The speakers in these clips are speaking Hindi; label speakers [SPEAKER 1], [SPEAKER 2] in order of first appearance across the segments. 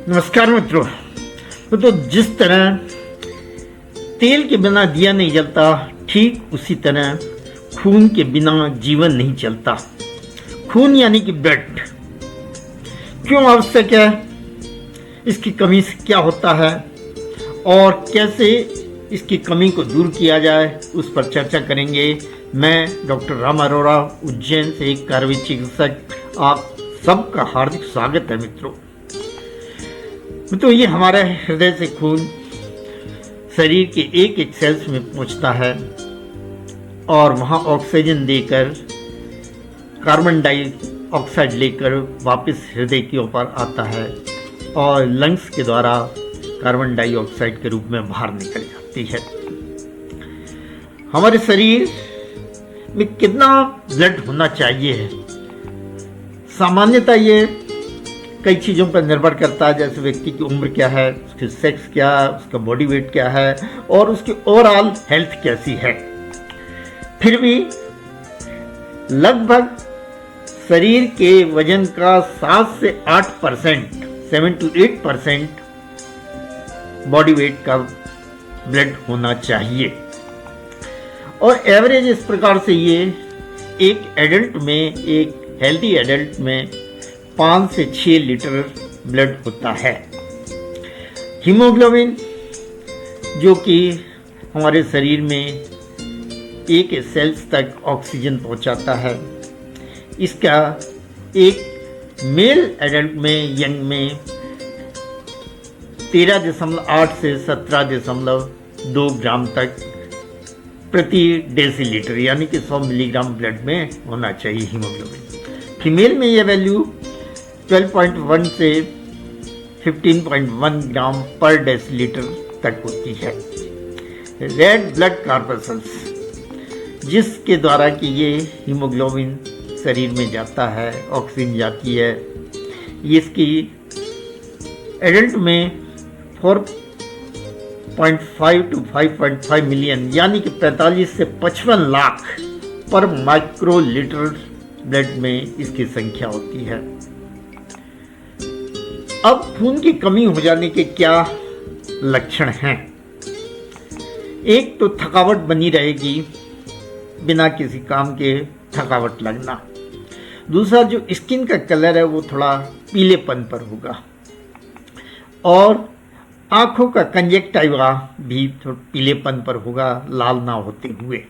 [SPEAKER 1] नमस्कार मित्रों। तो जिस तरह तेल के बिना दिया नहीं जलता, ठीक उसी तरह खून के बिना जीवन नहीं चलता। खून यानी कि ब्लड क्यों आवश्यक है, इसकी कमी से क्या होता है और कैसे इसकी कमी को दूर किया जाए, उस पर चर्चा करेंगे। मैं डॉक्टर राम अरोड़ा, उज्जैन से एक कार्य चिकित्सक, आप सबका हार्दिक स्वागत है मित्रों। तो ये हमारा हृदय से खून शरीर के एक एक सेल्स में पहुंचता है और वहाँ ऑक्सीजन देकर कार्बन डाइऑक्साइड लेकर वापस हृदय के ऊपर आता है और लंग्स के द्वारा कार्बन डाइऑक्साइड के रूप में बाहर निकल जाती है। हमारे शरीर में कितना ब्लड होना चाहिए, सामान्यतः ये कई चीज़ों पर निर्भर करता है, जैसे व्यक्ति की उम्र क्या है, उसकी सेक्स क्या है, उसका बॉडी वेट क्या है और उसकी ओवरऑल हेल्थ कैसी है। फिर भी लगभग शरीर के वजन का 7 से 8%, 7 to 8% बॉडी वेट का ब्लड होना चाहिए। और एवरेज इस प्रकार से ये एक एडल्ट में, एक हेल्दी एडल्ट में 5 से 6 लीटर ब्लड होता है। हीमोग्लोबिन जो कि हमारे शरीर में एक सेल्स तक ऑक्सीजन पहुंचाता है, इसका एक मेल एडल्ट में, यंग में 13.8 से 17.2 ग्राम तक प्रति डेसीलीटर यानी कि 100 मिलीग्राम ब्लड में होना चाहिए हीमोग्लोबिन। फीमेल में यह वैल्यू 12.1 से 15.1 ग्राम पर डेसीलीटर तक होती है। रेड ब्लड कॉर्पसल्स, जिसके द्वारा कि ये हीमोग्लोबिन शरीर में जाता है, ऑक्सीजन जाती है, इसकी एडल्ट में 4.5 to 5.5 मिलियन यानी कि 45 से 55 लाख पर माइक्रोलीटर ब्लड में इसकी संख्या होती है। अब खून की कमी हो जाने के क्या लक्षण हैं? एक तो थकावट बनी रहेगी, बिना किसी काम के थकावट लगना। दूसरा, जो स्किन का कलर है वो थोड़ा पीलेपन पर होगा और आंखों का कंजक्टिवा भी थोड़ा पीलेपन पर होगा, लाल ना होते हुए।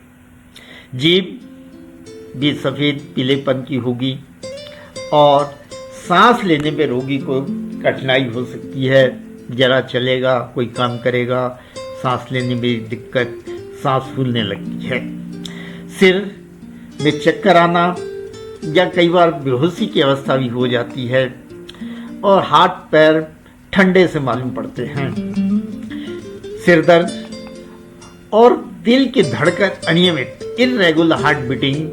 [SPEAKER 1] जीभ भी सफ़ेद पीलेपन की होगी और सांस लेने में रोगी को कठिनाई हो सकती है। जरा चलेगा, कोई काम करेगा, सांस लेने में दिक्कत, सांस फूलने लगती है। सिर में चक्कर आना या कई बार बेहोशी की अवस्था भी हो जाती है और हाथ पैर ठंडे से मालूम पड़ते हैं। सिर दर्द और दिल की धड़कन अनियमित, इर्रेगुलर हार्ट बीटिंग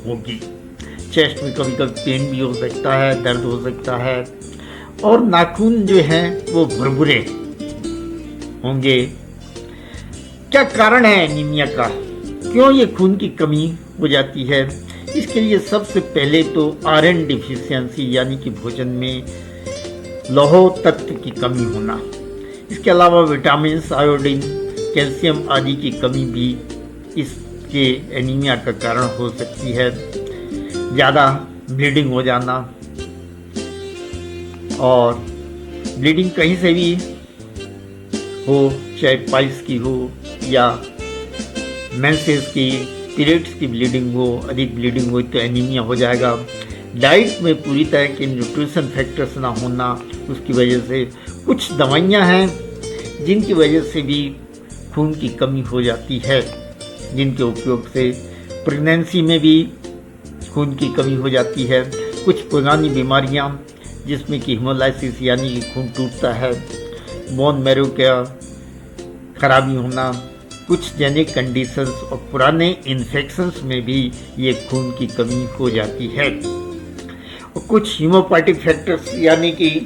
[SPEAKER 1] होगी। चेस्ट में कभी कभी पेन भी हो सकता है, दर्द हो सकता है और नाखून जो हैं वो भुरभुरे होंगे। क्या कारण है एनीमिया का, क्यों ये खून की कमी हो जाती है? इसके लिए सबसे पहले तो आयरन डिफिशियंसी यानी कि भोजन में लौह तत्व की कमी होना। इसके अलावा विटामिन, आयोडीन, कैल्शियम आदि की कमी भी इसके एनीमिया का कारण हो सकती है। ज़्यादा ब्लीडिंग हो जाना, और ब्लीडिंग कहीं से भी हो, चाहे पाइल्स की हो या मेंसेस की, पीरियड्स की ब्लीडिंग हो, अधिक ब्लीडिंग हो तो एनीमिया हो जाएगा। डाइट में पूरी तरह के न्यूट्रिशन फैक्टर्स ना होना, उसकी वजह से कुछ दवाइयां हैं जिनकी वजह से भी खून की कमी हो जाती है, जिनके उपयोग से प्रेगनेंसी में भी खून की कमी हो जाती है। कुछ पुरानी बीमारियां जिसमें कि हीमोलाइसिस यानी कि खून टूटता है, बोन मैरो का खराबी होना, कुछ जेनेटिक कंडीशंस और पुराने इन्फेक्शंस में भी ये खून की कमी हो जाती है। और कुछ हीमोपैथिक फैक्टर्स यानी कि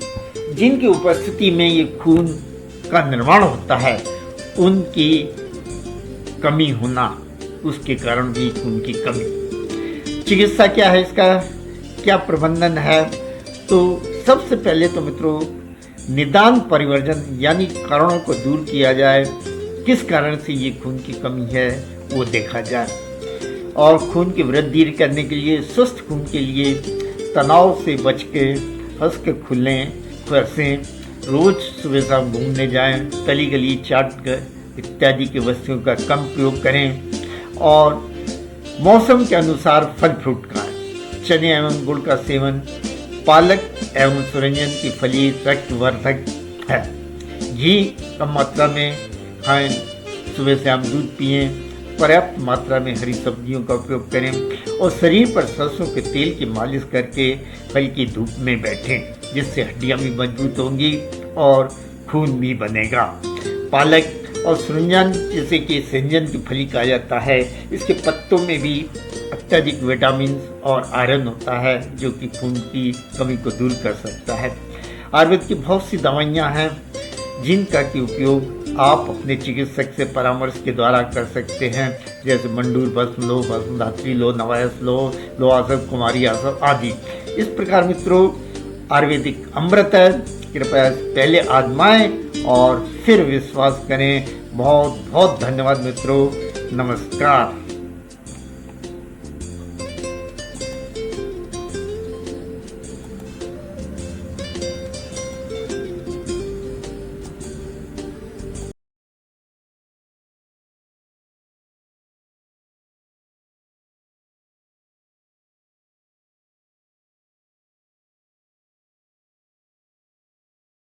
[SPEAKER 1] जिनकी उपस्थिति में ये खून का निर्माण होता है, उनकी कमी होना, उसके कारण भी खून की कमी। चिकित्सा क्या है, इसका क्या प्रबंधन है? तो सबसे पहले तो मित्रों निदान परिवर्जन यानी कारणों को दूर किया जाए, किस कारण से ये खून की कमी है वो देखा जाए। और खून की वृद्धि करने के लिए, स्वस्थ खून के लिए तनाव से बच के हंस के खुलें, फरसें, रोज सुबह शाम घूमने जाएं, तली गली चाट इत्यादि की वस्तुओं का कम प्रयोग करें और मौसम के अनुसार फल फ्रूट खाएं। चने एवं गुड़ का सेवन, पालक एवं सुरंजन की फली रक्तवर्धक है। घी कम मात्रा में खाएं, सुबह शाम दूध पिएं, पर्याप्त मात्रा में हरी सब्जियों का उपयोग करें और शरीर पर सरसों के तेल की मालिश करके हल्की धूप में बैठें, जिससे हड्डियां भी मजबूत होंगी और खून भी बनेगा। पालक और सुरंजन, जिसे कि सेंजन की फली कहा जाता है, इसके पत्तों में भी अत्यधिक विटामिन और आयरन होता है, जो कि खून की कमी को दूर कर सकता है। आयुर्वेद की बहुत सी दवाइयाँ हैं जिनका की उपयोग आप अपने चिकित्सक से परामर्श के द्वारा कर सकते हैं, जैसे मंडूर भस्म लो, भस्म धात्री लो, नवायस लो आसव, कुमारी आसव आदि। इस प्रकार मित्रों, आयुर्वेदिक अमृत है, कृपया पहले आजमाएं और फिर विश्वास करें। बहुत बहुत धन्यवाद मित्रों, नमस्कार।